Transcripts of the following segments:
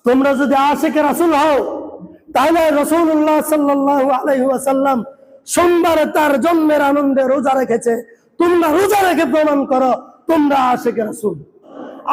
তোমরা যদি আশিকে রাসূল হও তাহলে রাসূলুল্লাহ সাল্লাল্লাহু আলাইহি ওয়াসাল্লাম সোমবারে তার জন্মের আনন্দে রোজা রেখেছে, তোমরা রোজা রেখে প্রমাণ করো তোমরা আশিকে রাসূল।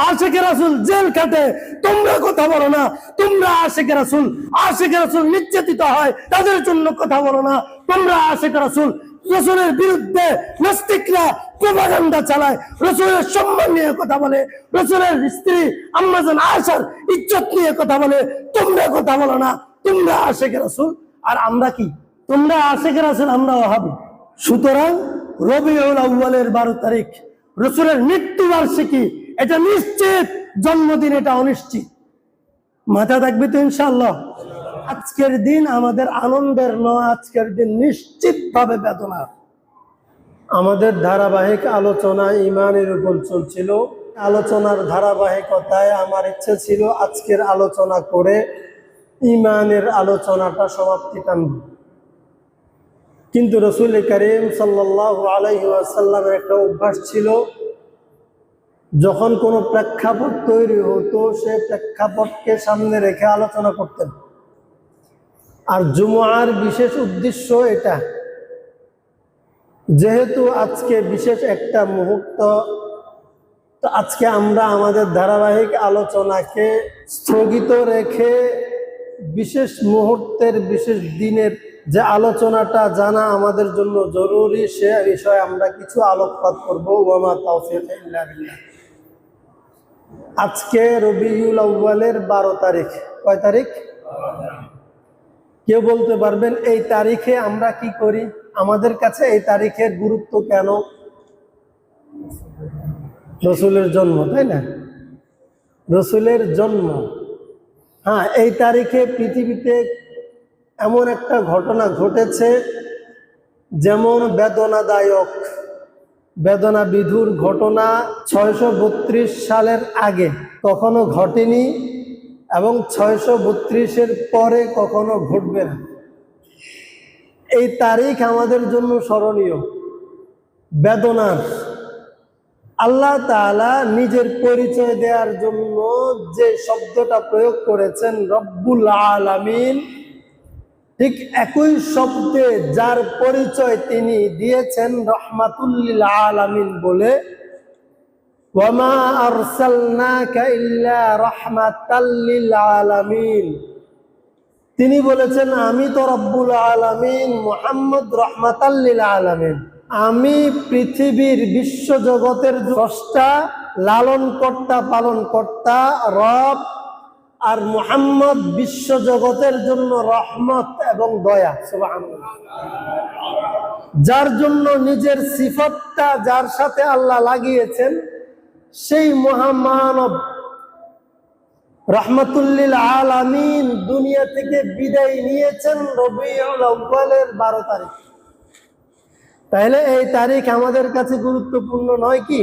আশিকে রাসূল জেল কাটে, তোমরা কথা বলো না। তোমরা আশিকে রাসূল, আশিকে রাসূল নির্যাতিত হয়, তাদের জন্য কথা বলো না। তোমরা আশিকে রাসূল, রাসূলের বিরুদ্ধে নাস্তিকরা প্রপাগান্ডা চালায়, রাসূলের সম্মান নিয়ে কথা বলে, রাসূলের স্ত্রী আম্মা জান আয়েশার ইজ্জত নিয়ে কথা বলে। তোমরা কথা বলো না। তোমরা আশিকে রাসূল আর আমরা কি? তোমরা আশিকে রাসূল, আমরা ওয়াহাবি। সুতরাং রবিউল আউয়ালের 12 তারিখ রাসূলের মৃত্যুবার্ষিকী, এটা নিশ্চিত জন্মদিন, এটা অনিশ্চিত। মাথা থাকবে তো ইনশাআল্লাহ। আজকের দিন আমাদের আনন্দের নয়, আজকের দিন নিশ্চিতভাবে বেদনার। আমাদের ধারাবাহিক আলোচনা ইমানের উপর চলছিল। আলোচনার ধারাবাহিকতায় আমার ইচ্ছে ছিল আজকের আলোচনা করে ইমানের আলোচনাটা সমাপ্তি টানব, কিন্তু রাসূল করিম সাল্লাল্লাহু আলাইহি ওয়াসাল্লামের একটা অভ্যাস ছিল, যখন কোনো প্রেক্ষাপট তৈরি হতো সে প্রেক্ষাপটকে সামনে রেখে আলোচনা করতেন। আর জুমআর বিশেষ উদ্দেশ্য এটা, যেহেতু আজকে বিশেষ একটা মুহূর্ত, তো আজকে আমরা আমাদের ধারাবাহিক আলোচনাকে স্থগিত রেখে বিশেষ মুহূর্তের, বিশেষ দিনের যে আলোচনাটা জানা আমাদের জন্য জরুরি, সে বিষয়ে আমরা কিছু আলোকপাত করব। ওয়া মা তাওফীক ইল্লা বিল্লাহ। আজকে রবিউল আউয়ালের 12 তারিখ। কয় তারিখ? কেউ বলতে পারবেন এই তারিখে আমরা কি করি? আমাদের কাছে এই তারিখের গুরুত্ব কেন? রাসূলের জন্ম, তাই না? রাসূলের জন্ম। হ্যাঁ, এই তারিখে পৃথিবীতে এমন একটা ঘটনা ঘটেছে যেমন বেদনাদায়ক, বেদনা বিধুর ঘটনা 632 সালের আগে কখনো ঘটেনি এবং 632-এর পরে কখনো ঘটবে না। এই তারিখ আমাদের জন্য স্মরণীয়, বেদনার। আল্লাহ তাআলা নিজের পরিচয় দেওয়ার জন্য যে শব্দটা প্রয়োগ করেছেন রব্বুল আলামিন, ঠিক একই শব্দে যার পরিচয় তিনি দিয়েছেন রহমাতুল লিল আলামিন বলে, ওয়া মা আরসালনাকা ইল্লা রাহমাতাল লিল আলামিন। তিনি বলেছেন আমি তো রব্বুল আলামিন, মুহাম্মদ রহমাতাল লিল আলামিন। আমি পৃথিবীর বিশ্ব জগতের স্রষ্টা, লালন কর্তা, পালন কর্তা, রব, আর মুহাম্মদ বিশ্ব জগতের জন্য রহমত এবং দয়া। সুবহানাল্লাহ। যার জন্য নিজের সিফতটা যার সাথে আল্লাহ লাগিয়েছেন, সেই মহামানব রহমাতুল লিল আলামিন দুনিয়া থেকে বিদায় নিয়েছেন রবিউল আউয়ালের 12 তারিখ। তাহলে এই তারিখ আমাদের কাছে গুরুত্বপূর্ণ নয় কি?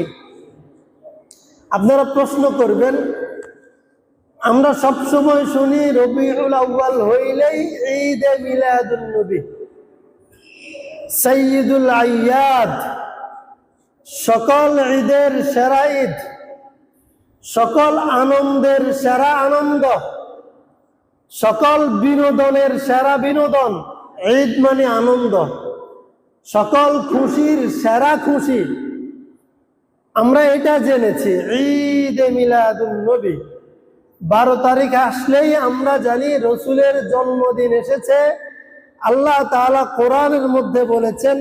আপনারা প্রশ্ন করবেন, আমরা সব সময় শুনি রবিউল আউয়াল হইলেই ঈদে মিলাদুন নবী, সাইয়্যিদুল আইয়াদ, সকল ঈদের সেরা ঈদ, সকল আনন্দের সেরা আনন্দ, সকল বিনোদনের সেরা বিনোদন। ঈদ মানে আনন্দ, সকল খুশির সেরা খুশি। আমরা এটা জেনেছি ঈদে মিলাদুন নবী। 12 তারিখ আসলেই আমরা জানি রাসূলের জন্মদিন এসেছে। আল্লাহ তাআলা কোরআনের মধ্যে বলেছেন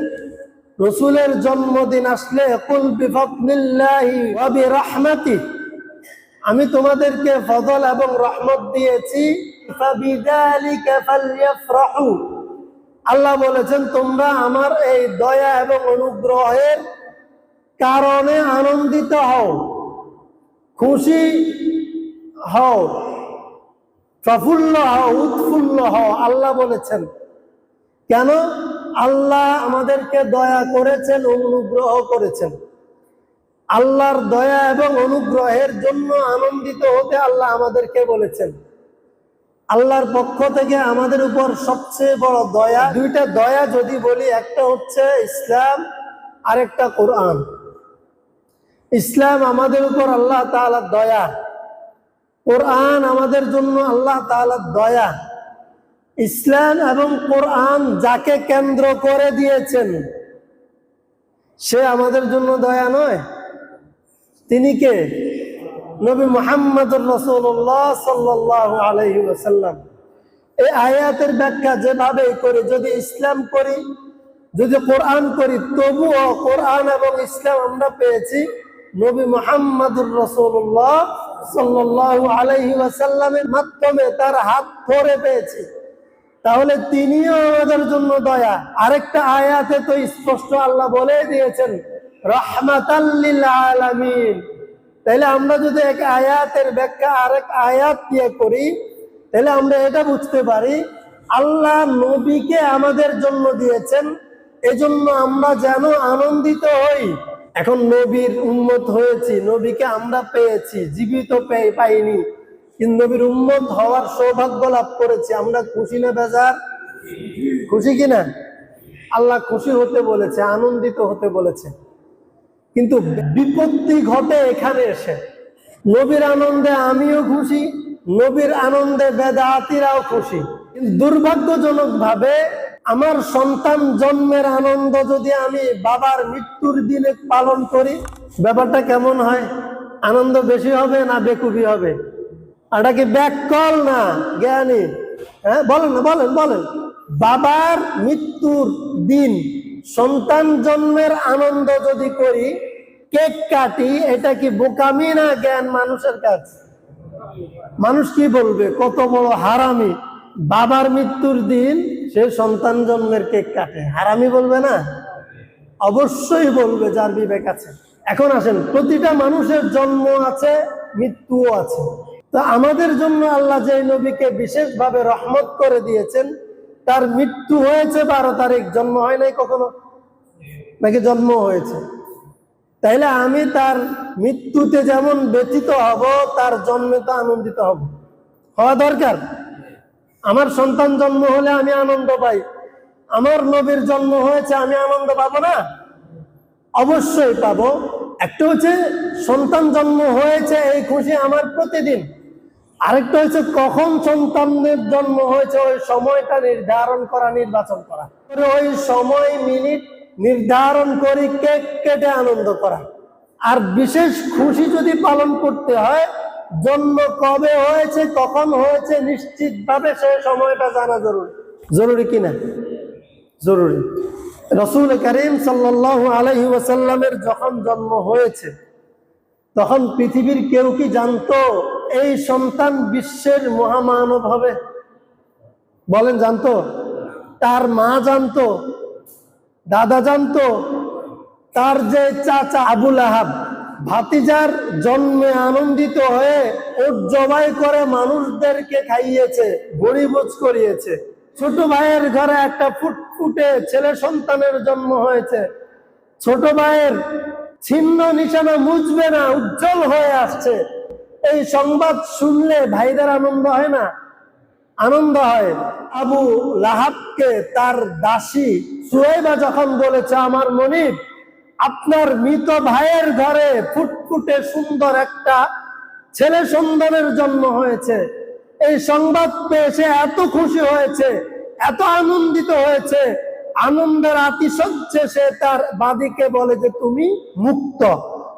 রাসূলের জন্মদিন আসলে কুল বিফাদলিল্লাহি ওয়া বিরাহমাতিহি, আমি তোমাদেরকে ফজল এবং রহমত দিয়েছি, ফাবিযালিকা ফালইফরাহু। আল্লাহ বলেছেন তোমরা আমার এই দয়া এবং অনুগ্রহের কারণে আনন্দিত হও, খুশি হও, প্রফুল্ল হও, উৎফুল্ল হও। আল্লাহ বলেছেন কেন? আল্লাহ আমাদেরকে দয়া করেছেন, অনুগ্রহ করেছেন। আল্লাহর দয়া এবং অনুগ্রহের জন্য আনন্দিত হতে আল্লাহ আমাদেরকে বলেছেন। আল্লাহর পক্ষ থেকে আমাদের উপর সবচেয়ে বড় দয়া, দুইটা দয়া যদি বলি, একটা হচ্ছে ইসলাম আর একটা কোরআন। ইসলাম আমাদের উপর আল্লাহ তাআলার দয়া, কোরআন আমাদের জন্য আল্লাহ তাআলার দয়া। ইসলাম এবং কোরআন যাকে কেন্দ্র করে দিয়েছেন সে আমাদের জন্য দয়া নয়? তিনি কে? নবী মুহাম্মদুর রাসূলুল্লাহ সাল্লাল্লাহু আলাইহি ওয়াসাল্লাম। এই আয়াতের ব্যাখ্যা যেভাবে করি, যদি ইসলাম করি, যদি কোরআন করি, তবুও কোরআন এবং ইসলাম আমরা পেয়েছি নবী মুহাম্মদুর রাসূলুল্লাহ সাল্লাল্লাহু আলাইহি ওয়াসাল্লামের মাধ্যমে, তার হাত ধরে পেয়েছি। তাহলে তিনিও আমাদের জন্য দয়া। আরেকটা আয়াতে তো স্পষ্ট আল্লাহ বলে দিয়েছেন রাহমাতাল লিল আলামিন। তাহলে আমরা যদি এক আয়াতের ব্যাখ্যা আরেক আয়াত দিয়ে করি, তাহলে আমরা এটা বুঝতে পারি আল্লাহ নবীকে আমাদের জন্য দিয়েছেন, এজন্য আমরা যেন আনন্দিত হই। এখন নবীর উম্মত হয়েছি, নবীকে আমরা পেয়েছি, জীবিত পাইনি, কিন্তু নবীর উম্মত হওয়ার সৌভাগ্য লাভ করেছি। আমরা খুশি না বেজার? খুশি কিনা? আল্লাহ খুশি হতে বলেছে, আনন্দিত হতে বলেছে। কিন্তু বিপত্তি ঘটে এখানে এসে। নবীর আনন্দে আমিও খুশি, নবীর আনন্দে বেদাতিরাও খুশি। কিন্তু দুর্ভাগ্যজনক ভাবে আমার সন্তান জন্মের আনন্দ যদি আমি বাবার মৃত্যুর দিনে পালন করি, ব্যাপারটা কেমন হয়? আনন্দ বেশি হবে না বেকুবি হবে? এটা কি ব্যাককল না জ্ঞানী? হ্যাঁ, বলেন না, বলেন বলেন। বাবার মৃত্যুর দিন সন্তান জন্মের আনন্দ যদি করি, কেক কাটি, এটা কি বোকামি না জ্ঞান মানুষের কাজ? মানুষ কি বলবে? কত বড় হারামি! বাবার মৃত্যুর দিন সে সন্তান জন্মের কেক কাটে, হারামি বলবে না? অবশ্যই বলবে, যার বিবেক আছে। এখন আসেন, প্রতিটা মানুষের জন্ম আছে, মৃত্যুও আছে। তো আমাদের জন্য আল্লাহ যে নবীকে বিশেষভাবে রহমত করে দিয়েছেন, তার মৃত্যু হয়েছে 12 তারিখ, জন্ম হয় নাই কখনো? নাকি জন্ম হয়েছে? তাইলে আমি তার মৃত্যুতে যেমন ব্যথিত হব, তার জন্মে তো আনন্দিত হব, হওয়া দরকার। আমার সন্তান জন্ম হলে আমি আনন্দ পাই, আমার নবীর জন্ম হয়েছে, আমি আনন্দ পাবো না? অবশ্যই পাবো। একটা হচ্ছে সন্তান জন্ম হয়েছে, এই খুশি আমার প্রতিদিন। আরেকটা হচ্ছে কখন সন্তানের জন্ম হয়েছে ওই সময়টা নির্ধারণ করা, নির্বাচন করা, ওই সময় মিনিট নির্ধারণ করে কেক কেটে আনন্দ করা। আর বিশেষ খুশি যদি পালন করতে হয়, জন্ম কবে হয়েছে, কখন হয়েছে, নিশ্চিতভাবে সেই সময়টা জানা জরুরি। জরুরি কিনা? জরুরি। রাসূল কারীম সাল্লাল্লাহু আলাইহি ওয়াসাল্লামের যখন জন্ম হয়েছে, তখন পৃথিবীর কেউ কি জানতো এই সন্তান বিশ্বের মহামানব হবে? বলেন, জানতো? তার মা জানতো, দাদা জানতো, তার যে চাচা আবু লাহাব ভাতিজার জন্মে আনন্দিত হয়ে ওট জবাই করে মানুষদেরকে খাইয়েছে, গরিবজ করিয়েছে। ছোট ভাইয়ের ঘরে একটা ফুটফুটে ছেলে সন্তানের জন্ম হয়েছে, ছোট ভাইয়ের ছিন্ন নিশানা মুছবে না, উজ্জ্বল হয়ে আসছে। এই সংবাদ শুনলে ভাইদের আনন্দ হয় না? আনন্দ হয়। আবু লাহাবকে তার দাসী সুহাইবা যখন বলেছে, আমার মনিব, আপনার মৃত ভাইয়ের ঘরে ফুটফুটে সুন্দর একটা ছেলে সন্তানের জন্ম হয়েছে, এই সংবাদ পেয়ে সে এত খুশি হয়েছে, এত আনন্দিত হয়েছে, আনন্দের আতিশয্যে সে তার বাদীকে বলে যে তুমি মুক্ত,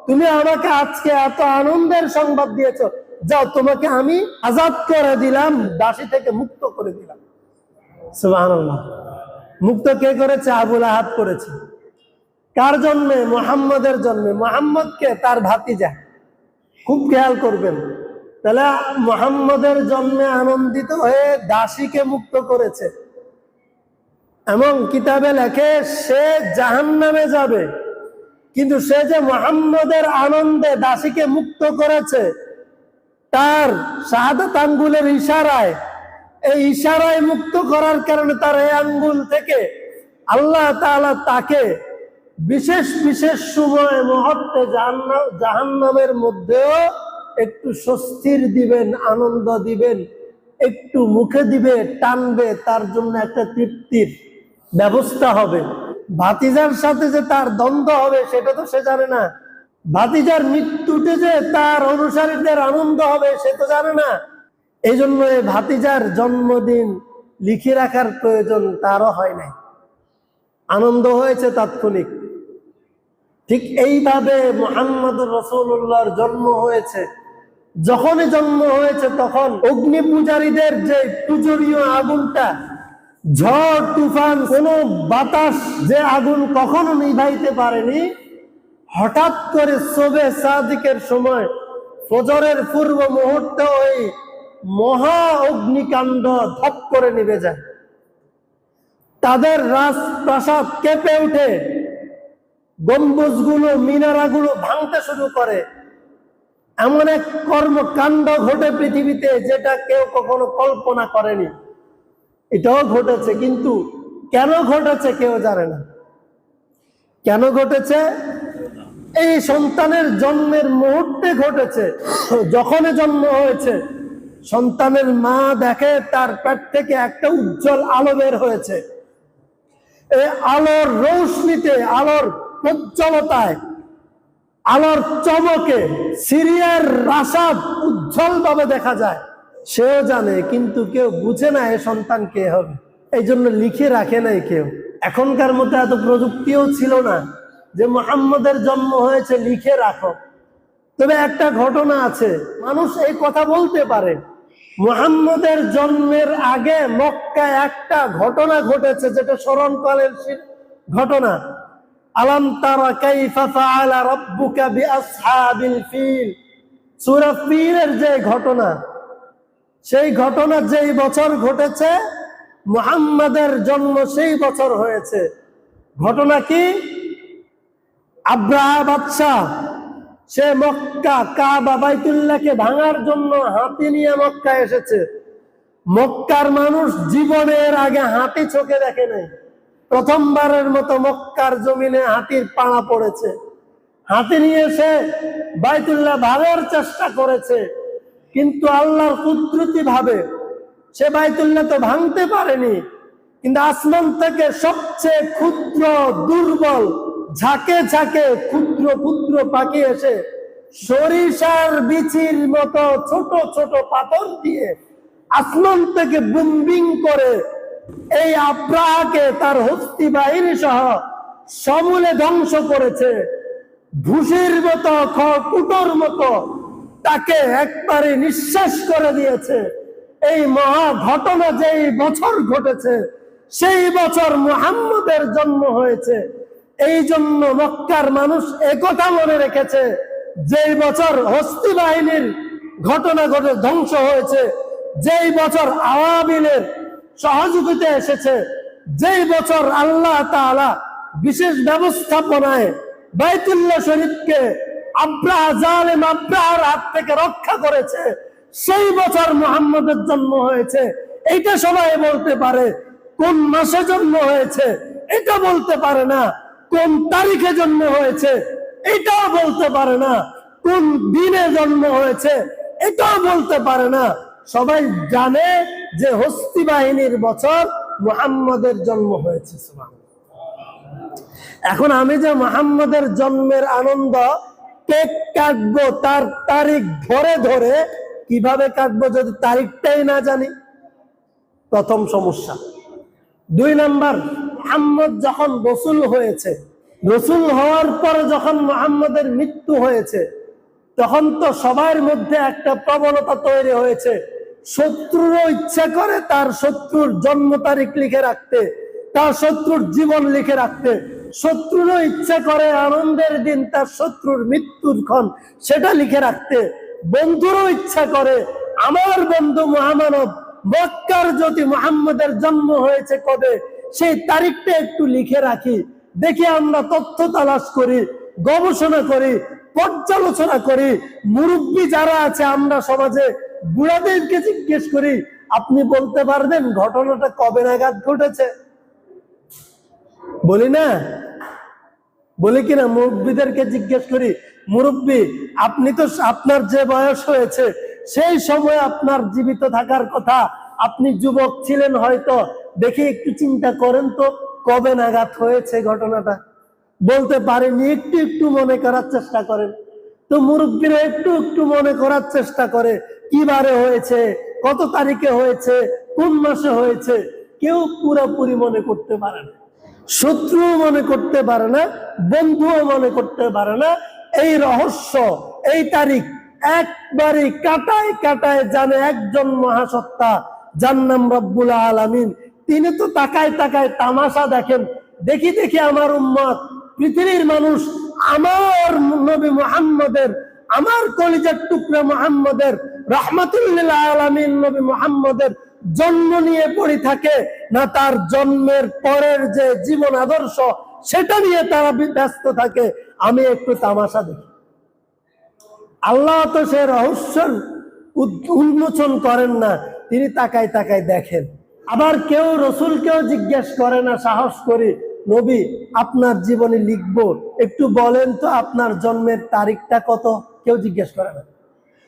তুমি আমাকে আজকে এত আনন্দের সংবাদ দিয়েছো, যাও, তোমাকে আমি আজাদ করে দিলাম, দাসী থেকে মুক্ত করে দিলাম। সুবহানাল্লাহ। মুক্ত কে করেছে? আবু লাহাব করেছে। কার জন্মে? মুহাম্মদের জন্মে। মুহাম্মদকে তার ভাতিজা, খুব খেয়াল করবেন। তাহলে মুহাম্মদের জন্মে আনন্দিত হয়ে দাসীকে মুক্ত করেছে, এবং কিতাবে লেখে সে জাহান্নামে যাবে, কিন্তু সে যে মুহাম্মদের আনন্দে দাসীকে মুক্ত করেছে, তার শাহাদাত আঙ্গুলের ইশারায়, এই ইশারায় মুক্ত করার কারণে তার এই আঙ্গুল থেকে আল্লাহ তাআলা তাকে বিশেষ বিশেষ সময় মুহূর্তে জাহান্নামের মধ্যেও একটু স্বস্তির দিবেন, আনন্দ দিবেন, একটু মুখে দিবে, টানবে, তার জন্য একটা তৃপ্তির ব্যবস্থা হবে। ভাতিজার সাথে যে তার দ্বন্দ্ব হবে সেটা তো সে জানে না। ভাতিজার মৃত্যুতে যে তার অনুসারীদের আনন্দ হবে সে তো জানে না। এই জন্য এই ভাতিজার জন্মদিন লিখে রাখার প্রয়োজন তারও হয় নাই, আনন্দ হয়েছে তাৎক্ষণিক। ঠিক এইভাবে মুহাম্মদুর রাসূলুল্লাহর জন্ম হয়েছে। যখনই জন্ম হয়েছে তখন অগ্নি পূজারীদের যে পূজনীয় আগুনটা, ঝড় তুফান কোন বাতাস যে আগুন কখনো নিভাইতে পারেনি, হঠাৎ করে শোবে সাদিকের সময় ফজরের পূর্ব মুহূর্তে ওই মহা অগ্নিকাণ্ড ধপ করে নিভে যায়। তাদের রাজপ্রাসাদ কেঁপে উঠে, গম্বুজগুলো মিনারাগুলো ভাঙতে শুরু করে। এমন এক কর্মকাণ্ড ঘটে পৃথিবীতে যেটা কেউ কখনো কল্পনা করেনি। এটাও ঘটেছে, কিন্তু কেন ঘটেছে কেউ জানে না। কেন ঘটেছে? এই সন্তানের জন্মের মুহূর্তে ঘটেছে। যখনই জন্ম হয়েছে সন্তানের মা দেখে তার পেট থেকে একটা উজ্জ্বল আলো বের হয়েছে। এই আলোর রৌশনীতে, আলোর প্রজ্জ্বলতায়, আলোর চমকে সিরিয়ার রাশাদ উজ্জ্বল ভাবে দেখা যায়। সেও জানে, কিন্তু কেউ বুঝে না এ সন্তান কে হবে। এই জন্য লিখে রাখে নাই কেউ। এখনকার মতো এত প্রযুক্তিও ছিল না যে মুহাম্মদের জন্ম হয়েছে লিখে রাখো। তবে একটা ঘটনা আছে, মানুষ এই কথা বলতে পারে, মুহাম্মদের জন্মের আগে মক্কায় একটা ঘটনা ঘটেছে যেটা স্মরণকালের ঘটনা। আলাম তারা কাইফা ফাআলা রাব্বুকা বিআসহাবিল ফিল, সূরা ফিলের যে ঘটনা, সেই ঘটনা যেই বছর ঘটেছে মুহাম্মাদের জন্ম সেই বছর হয়েছে। ঘটনা কি? আব্রাহা বাদশাহ সে মক্কা কাবা বাইতুল্লাহকে ভাঙার জন্য হাতি নিয়ে মক্কা এসেছে। মক্কার মানুষ জীবনের আগে হাতি চোখে দেখে নাই। প্রথমবারের মতো মক্কার জমিনে হাতির পাড়া পড়েছে। হাতি নিয়ে সে বাইতুল্লাহ ভাঙার চেষ্টা করেছে, কিন্তু আল্লাহর কুদরতি ভাবে সে বাইতুল্লাহ তো ভাঙতে পারেনি। কিন্তু আসমান থেকে সবচেয়ে ক্ষুদ্র দুর্বল ঝাঁকে ঝাঁকে ক্ষুদ্র ক্ষুদ্র পাখি এসে সরিষার বিচির মতো ছোট ছোট পাথর দিয়ে আসমান থেকে বুমবিং করে এই আব্রাহাকে তার হস্তি বাহিনী সহ সমূলে ধ্বংস করেছে। ভুসির মতো খড়কুটোর মতো তাকে একবারে নিঃশেষ করে দিয়েছে। এই মহা ঘটনা যেই বছর ঘটেছে সেই বছর মুহাম্মদের জন্ম হয়েছে। এই জন্য মক্কার মানুষ একথা মনে রেখেছে, যেই বছর হস্তি বাহিনীর ঘটনা ঘটে ধ্বংস হয়েছে, যেই বছর আওয়াবিলের সহযোগিতা এসেছে, যেই বছর আল্লাহ তাআলা বিশেষ ব্যবস্থাপনায় বাইতুল্লাহ শরীফকে জালেম আব্রাহার হাত থেকে রক্ষা করেছে, সেই বছর মুহাম্মদের জন্ম হয়েছে। এইটা সবাই বলতে পারে। কোন মাসে জন্ম হয়েছে এটা বলতে পারে না। কোন তারিখে জন্ম হয়েছে এটাও বলতে পারে না। কোন দিনে জন্ম হয়েছে এটাও বলতে পারে না। সবাই জানে যে হস্তি বাহিনীর বছর মুহাম্মদের জন্ম হয়েছে। এখন আমি যে মুহাম্মদের জন্মের আনন্দ কেক কাটবো, তার তারিখ ধরে ধরে কিভাবে কাটবো যদি তারিখটাই না জানি? প্রথম সমস্যা। 2 নাম্বার, মুহাম্মদ যখন রসুল হয়েছে, রসুল হওয়ার পর যখন মুহাম্মদের মৃত্যু হয়েছে, তখন তো সবার মধ্যে একটা প্রবণতা তৈরি হয়েছে, শত্রুরও ইচ্ছা করে তার শত্রুর জন্ম তারিখ লিখে রাখতে, তার শত্রুর জীবন লিখে রাখতে। শত্রুরও ইচ্ছা করে আনন্দের দিন তার শত্রুর মৃত্যুর ক্ষণ সেটা লিখে রাখতে। বন্ধুরও ইচ্ছা করে আমার বন্ধু মহামানব মক্কার যদি মুহাম্মদের জন্ম হয়েছে কবে সেই তারিখটা একটু লিখে রাখি, দেখি আমরা তথ্য তালাশ করি, গবেষণা করি, পর্যালোচনা করি। মুরব্বী যারা আছে আমরা সমাজে বুড়াদেরকে জিজ্ঞেস করি, আপনি বলতে পারবেন ঘটনাটা কবে নাগাদ ঘটেছে? বলি না? বলি কিনা? মুরব্বীদেরকে জিজ্ঞেস করি, মুরব্বী আপনি তো, আপনার যে বয়স হয়েছে সেই সময় আপনার জীবিত থাকার কথা, আপনি যুবক ছিলেন হয়তো, দেখি একটু চিন্তা করেন তো কবে নাগাদ হয়েছে ঘটনাটা। বলতে পারেনি, একটু একটু মনে করার চেষ্টা করেন। তো মুরব্বীরা একটু একটু মনে করার চেষ্টা করে, কিবারে হয়েছে, কত তারিখে হয়েছে, কোন মাসে হয়েছে, কেউ পুরোপুরি মনে করতে পারে না। শত্রু মনে করতে পারে না, বন্ধুও মনে করতে পারে না। এই রহস্য, এই তারিখ একবারে কাটায় কাটায় জানে একজন মহাসত্তা, যার নাম রব্বুল আলামিন। তিনি তো তাকায় তাকায় তামাশা দেখেন, দেখি দেখি আমার উম্মত, পৃথিবীর মানুষ আমার নবী মুহাম্মদের, আমার কলিজার টুকরা মুহাম্মদের, রাহমাতুল লিল আলামিন নবী মুহাম্মদের জন্ম নিয়ে পড়ে থাকে না, তার জন্মের পরের যে জীবন আদর্শ সেটা নিয়ে তারা ব্যস্ত থাকে। আমি একটু তামাশা দেখি। আল্লাহ তো সে রহস্যের উন্মোচন করেন না, তিনি তাকায় তাকায় দেখেন। আবার কেউ রসুলকেও জিজ্ঞেস করে না সাহস করে, নবী আপনার জীবনে লিখবো, একটু বলেন তো আপনার জন্মের তারিখটা কত? কেউ জিজ্ঞেস করে না।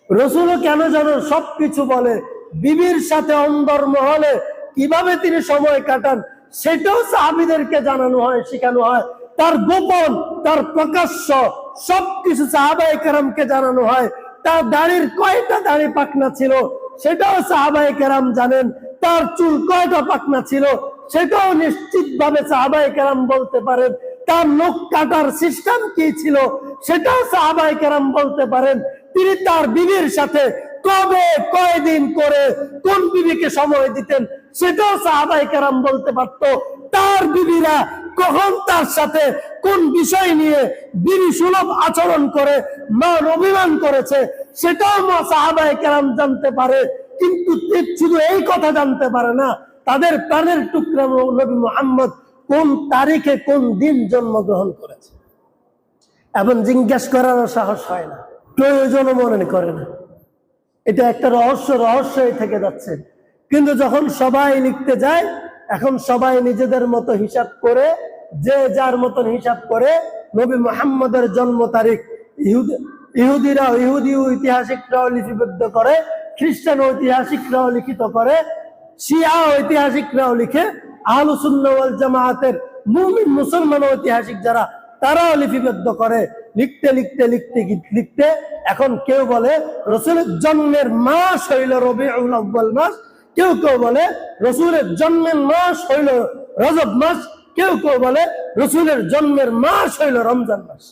রসুলও কেন যেন সবকিছু বলে। বিবির সাথে অন্দর মহলে কিভাবে তিনি সময় কাটান সেটাও সাহাবীদেরকে জানানো হয়, শেখানো হয়। তার গোপন, তার প্রকাশ্য সবকিছু সাহাবায়ে কেরামকে জানানো হয়। তার দাড়ির কয়টা দাড়ি পাকনা ছিল সেটাও সাহাবায়ে কেরাম জানেন। তার চুল কয়টা পাকনা ছিল সেটাও নিশ্চিত ভাবে সাহাবায়ে কেরাম বলতে পারেন। তার নখ কাটার সিস্টেম কি ছিল সেটাও সাহাবায়ে কেরাম বলতে পারেন। তিনি তার বিবির সাথে কবে কয়দিন করে কোন বিবিকে সময় দিতেন সেটাও সাহাবায়ে কেরাম বলতে পারতো। তার বিবিরা কখন তার সাথে কোন বিষয় নিয়ে বিবি সুলভ আচরণ করে মান অভিমান করেছে সেটাও সাহাবায়ে কেরাম জানতে পারে। কিন্তু শুধু এই কথা জানতে পারে না, তাদের প্রাণের টুকরা নবী মুহাম্মদ কোন তারিখে কোন দিন জন্মগ্রহণ করেছে এবং জিজ্ঞাসা করার সাহস হয় না, প্রয়োজনও মনে করে না। এটা একটা রহস্যই থেকে যাচ্ছে। কিন্তু যখন সবাই লিখতে যায়, এখন সবাই নিজেদের মতো হিসাব করে, যে যার মতন হিসাব করে নবী মুহাম্মদের জন্ম তারিখ ইহুদি ঐতিহাসিকরাও লিপিবদ্ধ করে, খ্রিস্টান ঐতিহাসিকরাও লিখিত করে, শিয়া ঐতিহাসিকরাও লিখে, আহলুস সুন্নাহ ওয়াল জামায়াতের মুমিন মুসলমান ঐতিহাসিক যারা তারাও লিপিবদ্ধ করে। লিখতে লিখতে লিখতে লিখতে এখন কেউ বলে রসুলের জন্মের মাস হইল রবিউল আউয়াল মাস, কেউ কেউ বলে রসুলের জন্মের মাস হইল রজব মাস, কেউ কেউ বলে রসুলের জন্মের মাস হইল রমজান মাস।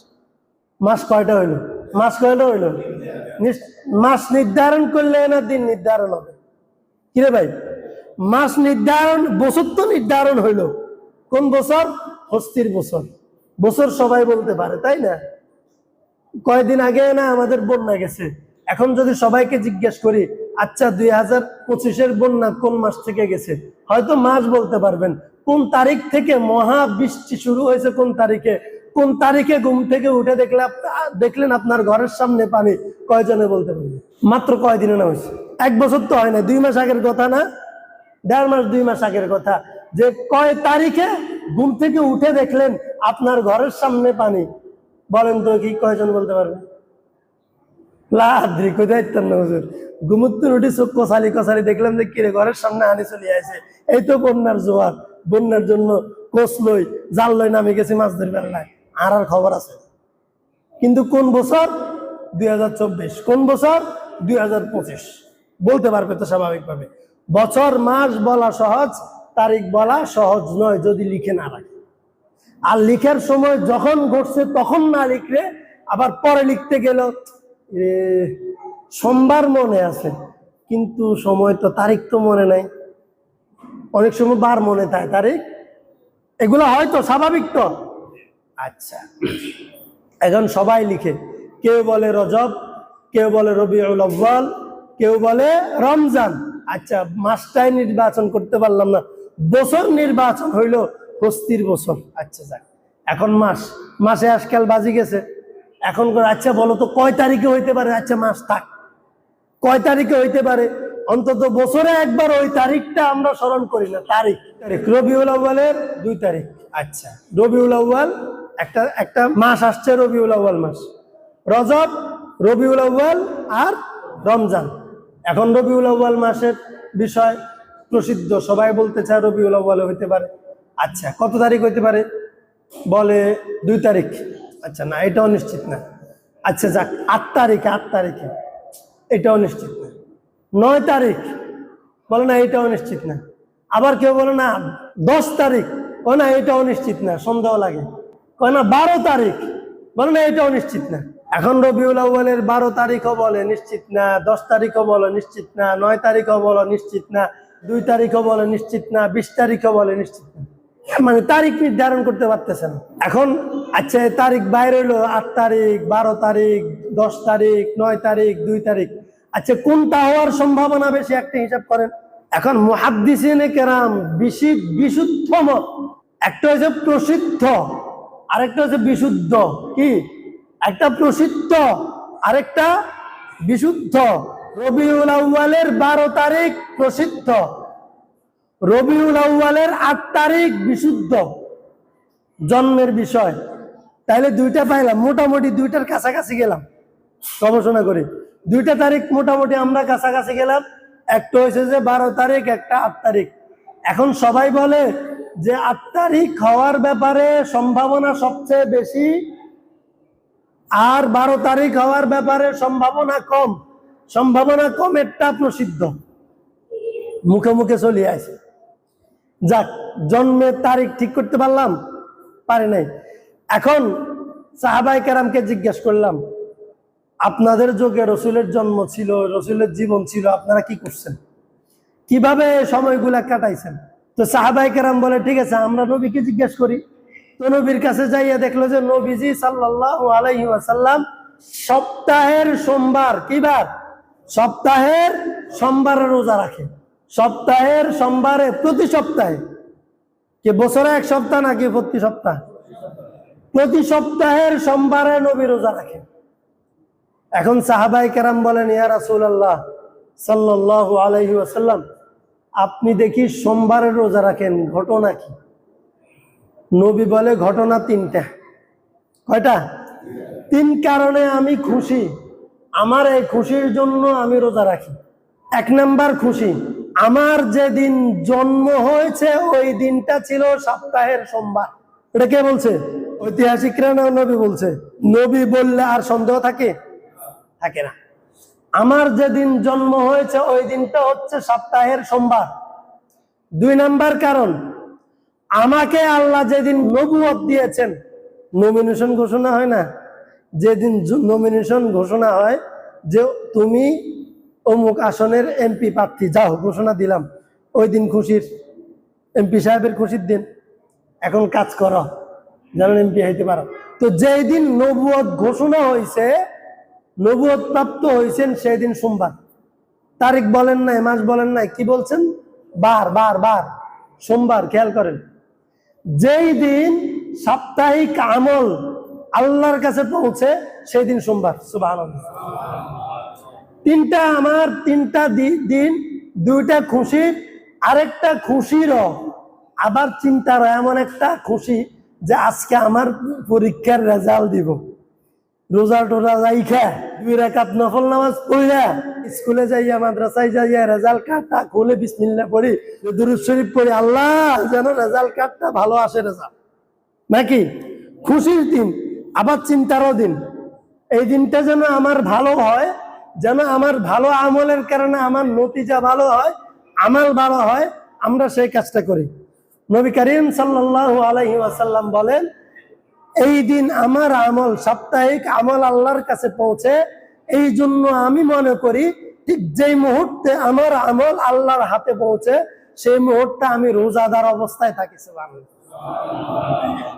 মাস কয়টা হইল? মাস কয়টা হইল? মাস নির্ধারণ করলে না দিন নির্ধারণ হবে? কিরে ভাই, মাস নির্ধারণ, বছর তো নির্ধারণ হইল। কোন বছর? হস্তির বছর। বছর সবাই বলতে পারে, তাই না? কয়েকদিন আগে না আমাদের বন্যা গেছে। এখন যদি সবাইকে জিজ্ঞেস করি, আচ্ছা 2025-এর বন্যা কোন মাস থেকে গেছে, হয়তো মাস বলতে পারবেন। কোন তারিখ থেকে মহা বৃষ্টি শুরু হয়েছে, কোন তারিখে, কোন তারিখে ঘুম থেকে উঠে দেখলেন আপনার ঘরের সামনে পানি, কয়জনে বলতে পারবেন? মাত্র কয়দিনে না হয়েছে? 1 বছর তো হয় না, 2 মাস আগের কথা না, 1.5 মাস 2 মাস আগের কথা। যে কয় তারিখে ঘুম থেকে উঠে দেখলেন আপনার ঘরের সামনে পানি, বলেন তো কি কয়জন বলতে পারবে? লাদ্রি কোথায় না হুজুর, ঘুমুত্তর উঠে চোখ কষালি কষালি দেখলাম যে কিরে ঘরের সামনে আনি চলে আসে, এই তো বন্যার জোয়ার, বন্যার জন্য কোচ লই জাল লই নামে গেছি মাছ ধরবে বেলায়, আর খবর আছে। কিন্তু কোন বছর? 2024। কোন বছর? 2025। বলতে পারবে তো স্বাভাবিকভাবে। বছর মাস বলা সহজ, তারিখ বলা সহজ নয় যদি লিখে না রাখে। আর লিখার সময় যখন ঘটছে তখন না লিখলে আবার পরে লিখতে গেল, সোমবার মনে আছে কিন্তু সময় তো, তারিখ তো মনে নাই। অনেক সময় বার মনে থাকে, তারিখ, এগুলো হয়তো স্বাভাবিক তো। আচ্ছা, এখন সবাই লিখে, কেউ বলে রজব, কেউ বলে রবিউল আউয়াল, কেউ বলে রমজান। আচ্ছা, মাসটাই নির্বাচন করতে পারলাম না, বছর নির্বাচন হইল হস্তির বছর। আচ্ছা যাক, এখন মাসে আজকাল বাজি গেছে। এখন আচ্ছা বলো তো কয় তারিখে হইতে পারে? আচ্ছা মাস থাক, কয় তারিখে হইতে পারে? অন্তত বছরে একবার ওই তারিখটা আমরা স্মরণ করি না। তারিখ রবিউল আউয়ালের 2 তারিখ। আচ্ছা, রবিউল আউয়াল একটা মাস আসছে, রবিউল আউয়াল মাস, রজব, রবিউল আউয়াল আর রমজান। এখন রবিউল আউয়াল মাসের বিষয় প্রসিদ্ধ, সবাই বলতে চায় রবিউল আউয়াল হইতে পারে। আচ্ছা, কত তারিখ হইতে পারে? বলে 2 তারিখ। আচ্ছা না, এটাও নিশ্চিত না। আচ্ছা যাক, 8 তারিখে, 8 তারিখে, এটাও নিশ্চিত না। 9 তারিখ, বলে না, এটাও নিশ্চিত না। আবার কেউ বলে না 10 তারিখ, কয় না এটাও নিশ্চিত না, সন্দেহ লাগে। কয় না 12 তারিখ, বলে না এটাও নিশ্চিত না। এখন রবিউল আউয়ালের 12 তারিখও বলে নিশ্চিত না, 10 তারিখও বলে নিশ্চিত না, 9 তারিখও বলে নিশ্চিত না, 2 তারিখও বলে নিশ্চিত না, 20 তারিখও বলে নিশ্চিত না। মানে তারিখ নির্ধারণ করতে পারতেছে না। এখন আচ্ছা তারিখ বাইরে হলো 8 তারিখ, 12 তারিখ, 10 তারিখ, 9 তারিখ, 2 তারিখ। আচ্ছা কোনটা হওয়ার সম্ভাবনা বেশি একটা হিসাব করেন। এখন মুহাদ্দিসিনে কেরাম বিশুদ্ধ মত, একটা হচ্ছে প্রসিদ্ধ, আরেকটা হচ্ছে বিশুদ্ধ। কি? একটা প্রসিদ্ধ, আরেকটা বিশুদ্ধ। রবিউল আউয়ালের 12 তারিখ প্রসিদ্ধ, রবিউল আউয়ালের 8 তারিখ বিশুদ্ধ জন্মের বিষয়। তাইলে 2টা পাইলাম, মোটামুটি 2টার কাছাকাছি গেলাম গবেষণা করে। 2টা তারিখ মোটামুটি আমরা কাছাকাছি গেলাম। একটা হয়েছে যে 12 তারিখ, একটা 8 তারিখ। এখন সবাই বলে যে 8 তারিখ হওয়ার ব্যাপারে সম্ভাবনা সবচেয়ে বেশি, আর 12 তারিখ হওয়ার ব্যাপারে সম্ভাবনা কম। সম্ভাবনা কম একটা প্রসিদ্ধ, মুখে মুখে চলে আসে। যাক, জন্মের তারিখ ঠিক করতে পারলাম? পারি নাই। এখন সাহাবায়ে কেরামকে জিজ্ঞেস করলাম, আপনাদের যুগে রসুলের জন্ম ছিল, রসুলের জীবন ছিল, আপনারা কি করছেন, কিভাবে সময়গুলা কাটাইছেন? তো সাহাবায়ে কেরাম বলে ঠিক আছে, আমরা নবীকে জিজ্ঞেস করি। তো নবীর কাছে যাইয়া দেখলো যে নবীজি সাল্লাল্লাহু আলাইহি ওয়াসাল্লাম সপ্তাহের সোমবার, কি বার? সপ্তাহের সোমবারে রোজা রাখে। সপ্তাহের সোমবারে, প্রতি সপ্তাহে, কি বছরে 1 সপ্তাহ নাকি প্রতি সপ্তাহ? প্রতি সপ্তাহের সোমবারে নবী রোজা রাখে। এখন সাহাবায়ে কেরাম বলেন, ইয়া রাসূলুল্লাহ সাল্লাল্লাহু আলাইহি ওয়াসাল্লাম, আপনি দেখি সোমবারে রোজা রাখেন, ঘটনা কি? নবী বলে ঘটনা 3টা। কয়টা? 3 কারণে আমি খুশি, আমার এই খুশির জন্য আমি রোজা রাখি। 1 নাম্বার খুশি, আমার যেদিন জন্ম হয়েছে ওই দিনটা ছিল সপ্তাহের সোমবার। এটা কে বলছে? ঐতিহাসিকরা না নবী বলছে? নবী বললে আর সন্দেহ থাকে? থাকে না। আমার যেদিন জন্ম হয়েছে ওই দিনটা হচ্ছে সপ্তাহের সোমবার। 2 নাম্বার কারণ, আমাকে আল্লাহ যেদিন নবুয়ত দিয়েছেন, নমিনেশন ঘোষণা হয় না, যেদিন নমিনেশন ঘোষণা হয় যে তুমি অমুক আসনের এমপি প্রার্থী, যাও ঘোষণা দিলাম, ওই দিন খুশির, এমপি সাহেবের খুশির দিন। এখন কাজ করো, যেন এমপি হইতে পারো। তো যেই দিন নবুয়ত ঘোষণা হয়েছে, নবুয়ত প্রাপ্ত হয়েছেন, সেই দিন সোমবার। তারিখ বলেন নাই, মাস বলেন নাই, কি বলছেন? বার, বার, বার, সোমবার। খেয়াল করেন, যেই দিন সাপ্তাহিক আমল আল্লাহর কাছে পৌঁছে সেই দিন সোমবার। সুবহানাল্লাহ। 3টা আমার, 3টা দিন, 2টা খুশির, আরেকটা খুশিরও আবার চিন্তার, এমন একটা খুশি যে আজকে আমার পরীক্ষার রেজাল্ট দিব। রোজা টোজা রাইখা 2 রাকাত নফল নামাজ পড়িয়া স্কুলে যাইয়া, মাদ্রাসায় যাইয়া রেজাল্ট কার্ডটা খুলে বিসমিল্লাহ পড়ি, দুরূদ শরীফ পড়ি, আল্লাহ যেন রেজাল্ট কার্ডটা ভালো আসে, রেজাল্ট নাকি খুশির দিন, আবার চিন্তারও দিন। এই দিনটা যেন আমার ভালো হয়, যেন আমার ভালো আমলের কারণে আমার নতিজা ভালো হয়, আমল ভালো হয়, আমরা সেই কাজটা করি। নবী করিম সাল্লাল্লাহু আলাইহি ওয়াসাল্লাম বলেন, এই দিন আমার আমল, সাপ্তাহিক আমল আল্লাহর কাছে পৌঁছে। এই জন্য আমি মনে করি ঠিক যেই মুহূর্তে আমার আমল আল্লাহর হাতে পৌঁছে, সেই মুহূর্তে আমি রোজাদার অবস্থায় থাকি।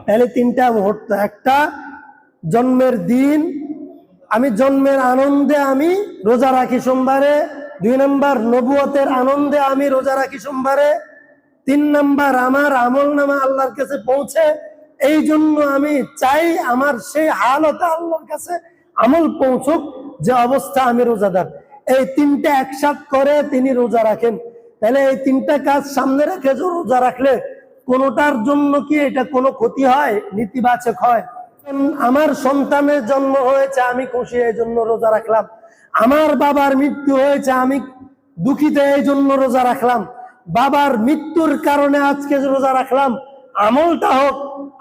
তাহলে 3টা মুহূর্ত, একটা জন্মের দিন, আমি জন্মের আনন্দে আমি রোজা রাখি সোমবারে। 2 নাম্বার, নবুয়তের আনন্দে আমি রোজা রাখি সোমবারে। 3 নাম্বার, আমার আমল নামা আল্লাহর কাছে পৌঁছে, এই জন্য আমি চাই আমার সেই হালতে আল্লাহর কাছে আমল পৌঁছুক যে অবস্থা আমি রোজাদার। এই 3টা একসাথ করে তিনি রোজা রাখেন। তাহলে এই 3টা কাজ সামনে রেখে রোজা রাখলে কোনোটার জন্য কি এটা কোনো ক্ষতি হয়, নেতিবাচক হয়? আমার সন্তানের জন্ম হয়েছে, আমি খুশি, এই জন্য রোজা রাখলাম। আমার বাবার মৃত্যু হয়েছে, আমি দুঃখিত, এই জন্য রোজা রাখলাম। বাবার মৃত্যুর কারণে আজকে রোজা রাখলাম, আমলটা হোক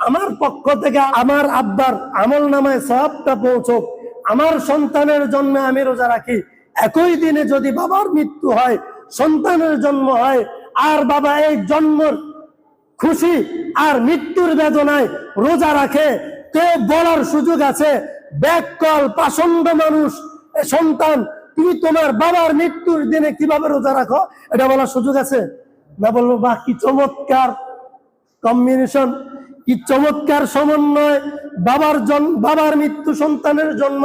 আমার পক্ষ থেকে, আমার আব্বার আমল নামায় সওয়াবটা পৌঁছক, আমার সন্তানের জন্য আমি রোজা রাখি। একই দিনে যদি বাবার মৃত্যু হয়, সন্তানের জন্ম হয়, আর বাবা এই জন্মর খুশি আর মৃত্যুর বেদনায় রোজা রাখে, কে বলার সুযোগ আছে? ব্যাককল পাষণ্ড মানুষ সন্তান, তুমি তোমার বাবার মৃত্যুর দিনে কিভাবে রোজা রাখো, এটা বলার সুযোগ আছে? না বলবো বাহ কি চমৎকার কম্বিনেশন, কি চমৎকার সমন্বয়, বাবার মৃত্যু সন্তানের জন্ম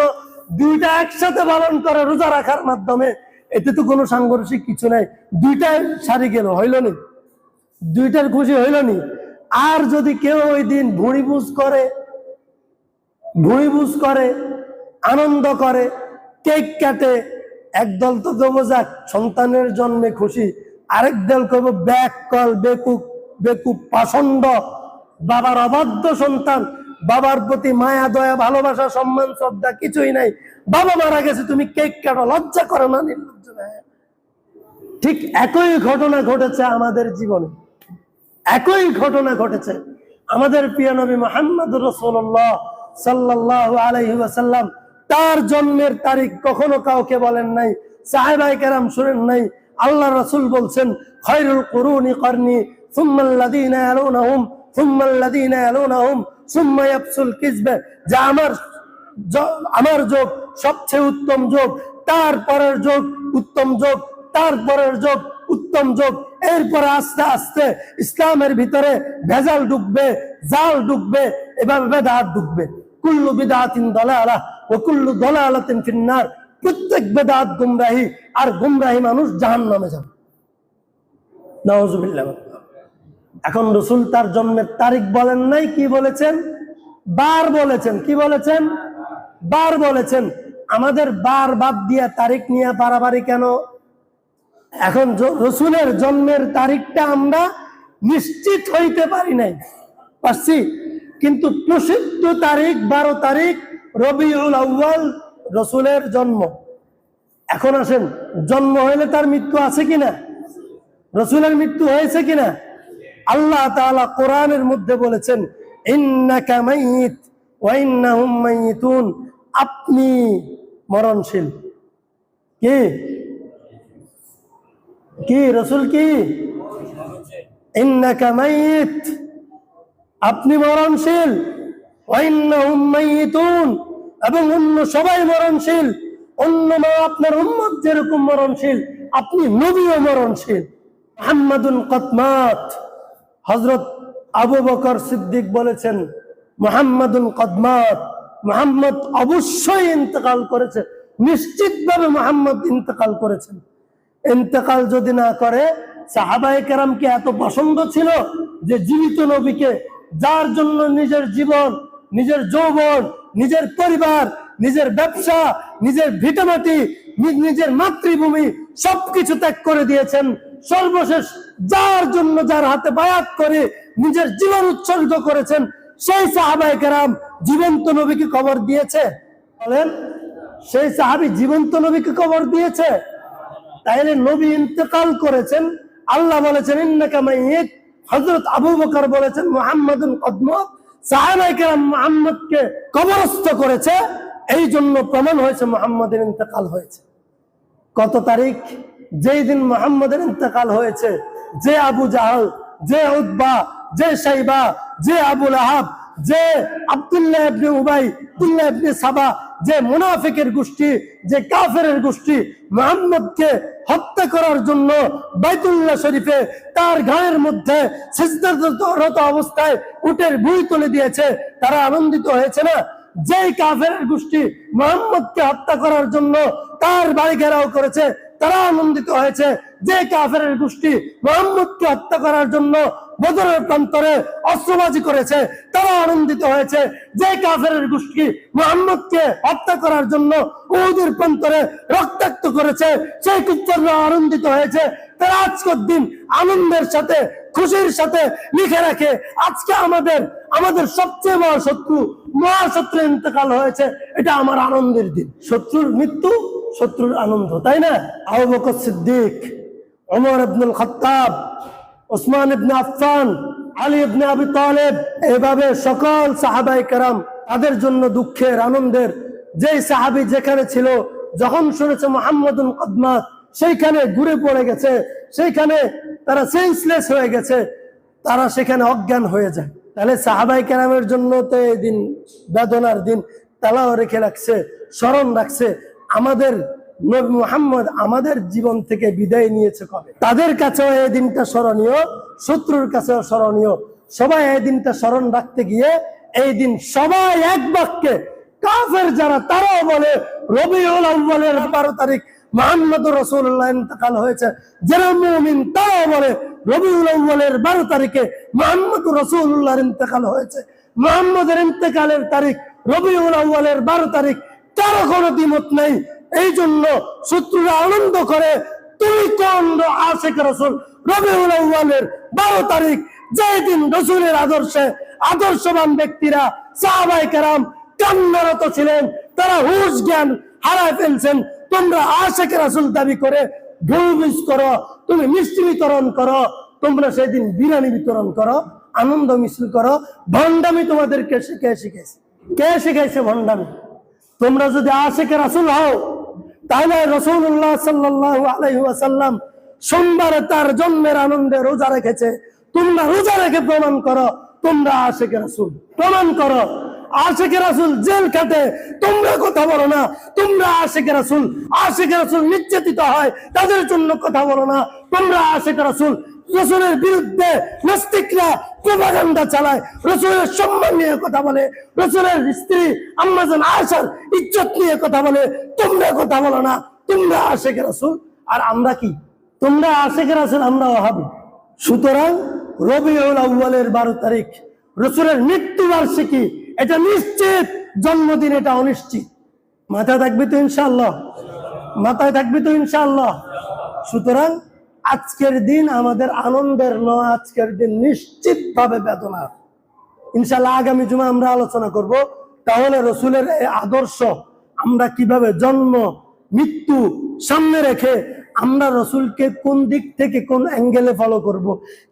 দুইটা একসাথে পালন করে রোজা রাখার মাধ্যমে। এতে তো কোনো সাংঘর্ষিক কিছু নাই, দুইটাই সারি গেল, হইল নি? দুইটার খুশি হইল নি? আর যদি কেউ ওই দিন ভুঁড়িবুঝ করে আনন্দ করে, কেক কাটে, একদল তো দেবো যাক সন্তানের জন্মে খুশি, আরেক দল করবো ব্যাককল বেকুব পাষণ্ড, বাবার অবাধ্য সন্তান, বাবার প্রতি মায়া দয়া ভালোবাসা সম্মান শ্রদ্ধা কিছুই নাই, বাবা মারা গেছে তুমি কেক কাটো, লজ্জা করে না? নির্লজ্জ না? ঠিক একই ঘটনা ঘটেছে আমাদের জীবনে, একই ঘটনা ঘটেছে। আমাদের প্রিয় নবী মুহাম্মদুর রাসূলুল্লাহ সাল্লাল্লাহু আলাইহি ওয়াসাল্লাম তার জন্মের তারিখ কখনো কাউকে বলেন নাই, সাহাবায়ে কেরাম শুনেন নাই। আল্লাহ রাসূল বলছেন খায়রুল কুরুনি করনি সুম্মাল্লাযীনা ইয়ালুনহুম সুম্মাল্লাযীনা ইয়ালুনহুম সুম্মা ইয়াবসুল কিসবা, যা আমার যুগ সবচেয়ে উত্তম যুগ, তারপরের যুগ উত্তম যুগ, তারপরের যুগ উত্তম যুগ, এরপরে আস্তে আস্তে ইসলামের ভিতরে ভেজাল ঢুকবে, জাল ঢুকবে, এবার বেদাত ঢুকবে। কুল্লু বিদআতিন দালালাহ ওয়া কুল্লু দালালাতিন ফিন্নার, প্রত্যেক বেদাত গুমরাহি, আর গুমরাহি মানুষ জাহান্নামে যাবে। নাউযুবিল্লাহ। এখন রাসূল তার জন্মের তারিখ বলেন নাই, কি বলেছেন? বার বলেছেন। কি বলেছেন? বার বলেছেন। আমাদের বার বাদ দিয়া তারিখ নিয়ে পারাপারি কেন? এখন রাসূলের জন্মের তারিখটা আমরা নিশ্চিত হইতে পারি নাই, পারছি, কিন্তু প্রসিদ্ধ তারিখ 12 তারিখ রবিউল আউয়াল রাসূলের জন্ম। এখন আসেন, জন্ম হইলে তার মৃত্যু আছে কিনা? রাসূলের মৃত্যু হয়েছে কিনা? আল্লাহ তাআলা কোরআনের মধ্যে বলেছেন ইন্নাকা মাইয়িত ওয়া ইন্নাহুম মাইয়িতুন, আপনি মরণশীল। কি কি রাসূল কি? ইন্নাকা মাইয়িত, আপনি মরণশীল, ওয়া ইন্নাহুম মাইয়িতুন, এবং অন্য সবাই মরণশীল। অন্য আপনার উম্মত যেরকম মরণশীল, আপনি নবীও মরণশীল। মুহাম্মাদুন কদ মাত, হযরত আবু বকর সিদ্দিক বলেছেন মুহাম্মাদুন কদ মাত, মুহাম্মদ অবশ্যই ইন্তেকাল করেছে, নিশ্চিতভাবে মুহাম্মদ ইন্তেকাল করেছেন। ইন্তেকাল যদি না করে, সাহাবায়ে কেরাম কি এত পছন্দ ছিল যে জীবিত নবীকে, যার জন্য নিজের জীবন, নিজের যৌবন, নিজের পরিবার, নিজের ব্যবসা, নিজের ভিটামাটি, নিজের মাতৃভূমি সবকিছু ত্যাগ করে দিয়েছেন, সর্বশেষ যার জন্য যার হাতে বায়াত করে নিজের জীবন উৎসর্গ করেছেন, সেই সাহাবায়ে কেরাম জীবন্ত নবীকে কবর দিয়েছে? বলেন, সেই সাহাবী জীবন্ত নবীকে কবর দিয়েছে? তাইলে নবী ইন্তেকাল করেছেন, আল্লাহ বলেছেন ইন্নাকা মাইয়িত, হযরত আবু বকর বলেছেন মুহাম্মাদুন কদ মাত, সাহাবায়ে কেরাম মুহাম্মদকে কবরস্থ করেছে, এই জন্য প্রমাণ হয়েছে মুহাম্মদের ইন্তেকাল হয়েছে। কত তারিখ? যেই দিন মুহাম্মদের ইন্তেকাল হয়েছে, যে আবু জাহল, যে উতবা, যে শাইবা, যে আবু লাহাব, যে আব্দুল্লাহ ইবনে উবাই, আব্দুল্লাহ ইবনে সাবা, যে মুনাফিকের গোষ্ঠী, যে কাফেরের গোষ্ঠী মুহাম্মদকে হত্যা করার জন্য বাইতুল্লাহ শরীফে তার গায়ের মধ্যে সিজদারত অবস্থায় উটের ভুঁড়ি তুলে দিয়েছে, তারা আনন্দিত হয়েছে না? যেই কাফেরের গোষ্ঠী মুহাম্মদকে হত্যা করার জন্য তার বাড়ি ঘেরাও করেছে, তারা আনন্দিত হয়েছে। যে কাফেরের গোষ্ঠী মুহাম্মদকে হত্যা করার জন্য বদরের প্রান্তরে অস্ত্রবাজি করেছে, তারা আনন্দিত হয়েছে। যে কাফেরের গোষ্ঠী মুহাম্মদকে হত্যা করার জন্য উহুদের প্রান্তরে রক্তাক্ত করেছে, সেই কুফাররা আনন্দিত হয়েছে। তারা আজকের দিন আনন্দের সাথে, খুশির সাথে লিখে রাখে আজকে আমাদের সবচেয়ে বড় শত্রু, মহাশত্রু ইন্তেকাল হয়েছে, এটা আমার আনন্দের দিন। শত্রুর মৃত্যু, শত্রুর আনন্দ, তাই না? আবু বকর সিদ্দিক, ওমর ইবনুল খাত্তাব, ওসমান ইবনে আফফান, আলী ইবনে আবি তালেব, এভাবে সকল সাহাবায়ে কেরাম তাদের জন্য দুঃখের আনন্দের, যেই সাহাবী যেখানে ছিল যখন শুনেছে মুহাম্মাদুন কদ মাত, সেইখানে ঘুরে পড়ে গেছে, সেইখানে তারা সেন্সলেস হয়ে গেছে, তারা সেখানে অজ্ঞান হয়ে যায়। তাহলে সাহাবায়ে কেরামের জন্য তো এই দিন বেদনার দিন, তালাও রেখে রাখছে, স্মরণ রাখছে। আমাদের নবী মুহাম্মদ আমাদের জীবন থেকে বিদায় নিয়েছে কবে, তাদের কাছেও এই দিনটা স্মরণীয়, শত্রুর কাছেও স্মরণীয়। সবাই এই দিনটা স্মরণ রাখতে গিয়ে এই দিন সবাই এক বাক্যে, কাফের যারা তারাও বলে রবিউল আউয়ালের 12 তারিখ মুহাম্মদুর রাসূলুল্লাহ ইন্তেকাল হয়েছে, যারা মুমিন তারাও বলে রবিউল আউয়ালের 12 তারিখে মুহাম্মদুর রাসূলুল্লাহর ইন্তেকাল হয়েছে। মুহাম্মদের ইন্তেকালের তারিখ রবিউল আউয়ালের 12 তারিখ, কারো কোনো দ্বিমত নেই। এই জন্য শত্রুরা আনন্দ করে, তুমি কোন আশিক রাসূল, রবিউল আউয়ালের 12 তারিখ, যেই দিন রাসূলের আদর্শে আদর্শবান ব্যক্তিরা সাহাবায়ে কেরাম কান্নারত ছিলেন, তারা হুঁশ জ্ঞান হারায় ফেলছেন, তোমরা আশিক রাসূল দাবি করে ভুল মিস করো, তুমি মিষ্টি বিতরণ করো, তোমরা সেই দিন বিরিয়ানি বিতরণ করো, আনন্দ মিছিল করো। ভণ্ডামি তোমাদেরকে কে শিখাইছে ভণ্ডামি? তোমরা যদি আশিক রাসূল হও, তাহলে রাসূলুল্লাহ সাল্লাল্লাহু আলাইহি ওয়াসাল্লাম সোমবারে তার জন্মের আনন্দে রোজা রেখেছে, তোমরা রোজা রেখে প্রমাণ করো তোমরা আশিক রাসূল, প্রমাণ করো। আশিক রাসূল জেল কাটে, তোমরা কথা বলো না, তোমরা আশিক রাসূল। আশিক রাসূল নির্যাতিত হয়, তাদের জন্য কথা বলো না, তোমরা আশিক রাসূল। রাসূলের বিরুদ্ধে নাস্তিকরা প্রপাগান্ডা চালায়, রাসূলের সম্মান নিয়ে কথা বলে, রাসূলের স্ত্রী আম্মা জান আয়েশার ইজ্জত নিয়ে কথা বলে, তোমরা কথা বলো না, তোমরা আশিক রাসূল। আর আমরা কি? তোমরা আশিক রাসূল, আমরা ওয়াহাবি। সুতরাং রবিউল আউয়ালের 12 তারিখ রাসূলের মৃত্যুবার্ষিকী, এটা নিশ্চিত, জন্মদিন এটা অনিশ্চিত। মাথায় থাকবে তো ইনশাআল্লাহ? মাথায় থাকবে তো ইনশাআল্লাহ? সুতরাং আজকের দিন আমাদের আনন্দের নয়, আজকের দিন নিশ্চিত ভাবে বেদনার। ইনশাআল্লাহ আগামী জুমা আমরা আলোচনা করব তাহলে রসুলের এই আদর্শ আমরা কিভাবে জন্ম মৃত্যু সামনে রেখে আমরা রসুলকে কোন দিক থেকে কোন অ্যাঙ্গেলে ফলো করব,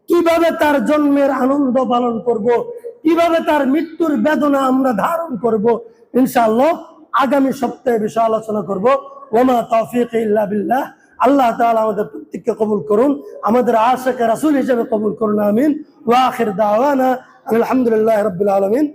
কিভাবে তার জন্মের আনন্দ পালন করব, কিভাবে তার মৃত্যুর বেদনা আমরা ধারণ করব। ইনশাআল্লাহ আগামী সপ্তাহে বিষয় আলোচনা করব। ওমা তৌফিক ইল্লা বিল্লাহ। আল্লাহ তাআলা আমাদের প্রত্যেককে কবুল করুন, আমাদের আশিক রাসূল হিসেবে কবুল করুন, আমিন। ওয়া আখির দাওয়ানা আলহামদুলিল্লাহি রাব্বিল আলামিন।